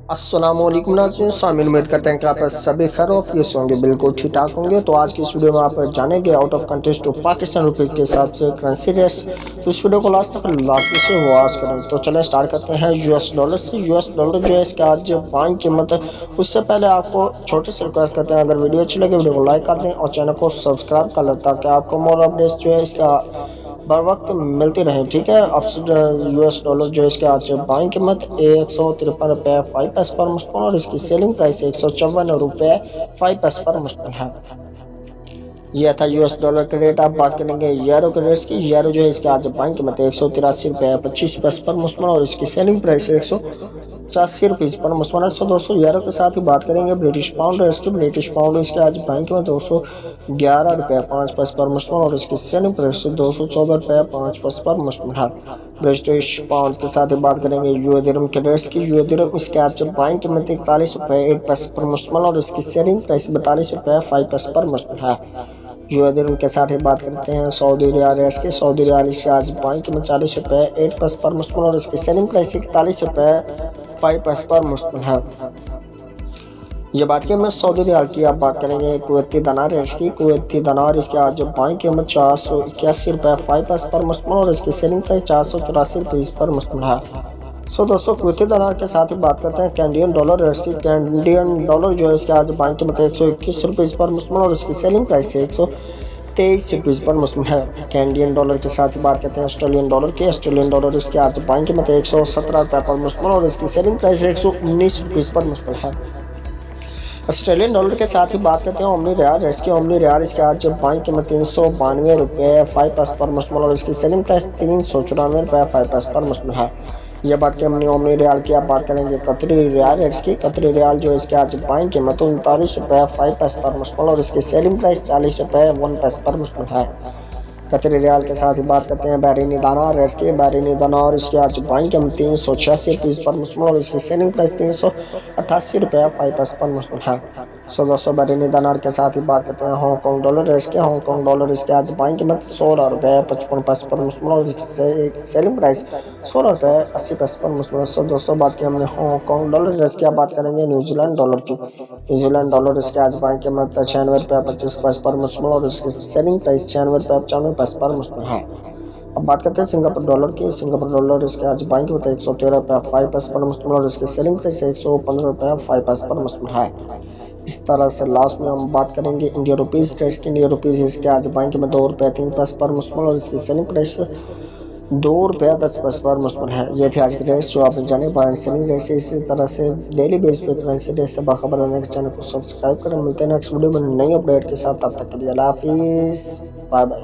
अस्सलामुअलैकुम नाज़रीन, सामिल उम्मीद करते हैं कि आप सभी खैर ऑफिस होंगे, बिल्कुल ठीक ठाक होंगे। तो आज की इस वीडियो में आप जानेंगे out of contest to Pakistan rupees के हिसाब से करेंसी रेट्स। तो इस वीडियो को लास्ट तक लाजमी से वॉच करें। तो चलें स्टार्ट करते हैं यूएस डॉलर से। यूएस डॉलर जो है इसके आज बाइंग कीमत है, उससे पहले आपको छोटे से रिक्वेस्ट करते हैं, अगर वीडियो अच्छी लगे वीडियो को लाइक कर दें और चैनल को सब्सक्राइब कर लें ताकि आपको मोर अपडेट्स जो है इसका बर वक्त मिलती रहे। ठीक है, अब यूएस डॉलर जो है इसके आज बाइंग कीमत 153 रुपये 5 पैसे पर मुश्किल और इसकी सेलिंग प्राइस 154 रुपये 5 पैसे पर मुश्किल है। यह था यूएस डॉलर के रेट। आप बात करेंगे यूरो के रेट्स की। यूरो जो है इसके आज बाइंग कीमत 183 रुपये 25 पैसे पर मुश्किल और इसकी सेलिंग प्राइस 185 रुपये पर मुश्किल है। 200 यूरो के साथ ही बात करेंगे ब्रिटिश पाउंड रेट्स की। ब्रिटिश पाउंड इसके आज बाइंग कीमत 211 रुपये 5 पैसे पर मुश्किल और इसकी सेलिंग प्राइस 214 रुपये 5 पैसे पर मुश्किल है। ब्रिटिश पाउंड के साथ ही बात करेंगे यूएस दिरहम के रेट्स की। यूएस दिरहम इसके आज बाइंग कीमत 41 रुपये 8 पैसे पर मुश्किल और इसकी सेलिंग प्राइस 42 रुपये 5 पैसे पर मुश्किल है। यूएस दिरहम के साथ ही बात करते हैं सऊदी रियाल रेट्स की। सऊदी रियाल इसके आज बाइंग कीमत 40 रुपये 8 पैसे पर मुश्किल और इसकी सेलिंग प्राइस 41 रुपये 5 पैसे पर मुश्किल है। ये बात की मैं सऊदी रियाल की। आप बात करेंगे कुवैती दिनार रेट्स की। कुवैती दिनार इसके आज बाइंग कीमत 481 रुपये 5 पैसे पर मुश्किल और इसकी सेलिंग प्राइस 484 रुपये पर मुश्किल है। दोस्तों कुवैती दिनार के साथ ही बात करते हैं कैनेडियन डॉलर रेट्स की। कैनेडियन डॉलर जो है इसके आज बाइंग कीमत 121 रुपये पर मुश्किल और इसकी सेलिंग प्राइस 123 रुपये पर मुश्किल है। कैनेडियन डॉलर के साथ ही बात करते हैं ऑस्ट्रेलियन डॉलर की। ऑस्ट्रेलियन डॉलर इसके आज बाइंग कीमत 117 रुपये पर मुश्किल और इसकी सेलिंग प्राइस 119 रुपये पर मुश्किल है। ऑस्ट्रेलियन डॉलर के साथ ही बात करते हैं ओमनी रियाल रेट्स की। ओमनी रियाल इसके आज बाइंग कीमत 392 रुपये 5 पैसे पर मुश्किल और इसकी सेलिंग प्राइस 394 रुपये 5 पैसे पर मुश्किल है। यह बात की हमने ओमनी रियाल की। आप बात करेंगे कतरी रियाल रेट्स की। कतरी रियाल जो इसके आज बाइंग कीमत 39 रुपये 5 पैसे पर मुश्किल और इसकी सेलिंग प्राइस 40 रुपये 1 पैसे पर मुश्किल है। कतरी रियाल के साथ ही बात करते हैं बहरीनी दिनार रेट्स की। बहरीनी दिनार इसके आज बाइंग कीमत 386 रुपये पर मुश्किल और इसकी सेलिंग प्राइस 388 रुपये 5 पैसे पर मुश्किल है। दोस्तों बहरीनी दिनार के साथ ही बात करते हैं हांगकांग डॉलर रेट्स के। हांगकांग डॉलर इसके आज बाइंग कीमत 16 रुपये 55 पैसे पर मुश्किल और इसकी सेलिंग प्राइस 16 रुपये 80 पैसे पर मुश्किल है। दोस्तों बात की हमने हांगकांग डॉलर रेट्स की। आप बात करेंगे न्यूजीलैंड डॉलर की। न्यूजीलैंड डॉलर इसके आज बाइंग कीमत 96 रुपये 25 पैसे पर मुश्किल और इसकी सेलिंग प्राइस 96 रुपये 95 पैसे पर मुश्किल है। अब बात करते हैं सिंगापुर डॉलर की। सिंगापुर डॉलर इसके आज बाइंग कीमत 113 रुपये 5 पैसे पर मुश्किल और इसकी सेलिंग प्राइस 115 रुपये 5 पैसे पर मुश्किल है। इस तरह से लास्ट में हम बात करेंगे इंडिया रुपीज़ रेट्स की। इंडिया रुपीज़ इसके आज बाइंग कीमत 2 रुपये 3 पैसे पर मुश्किल और इसकी सेलिंग प्राइस 2 रुपये 10 पैसे पर मुश्किल है। ये थे आज के रेट्स जो आपने जाने बाइंग सेलिंग रेट से। इसी तरह से डेली बेस पे करेंसी रेट से बाखबर रहने के चैनल को सब्सक्राइब करें। मिलते हैं नेक्स्ट वीडियो में नई अपडेट के साथ। तब तक के लिए अल्लाह हाफिज़, बाय बाय।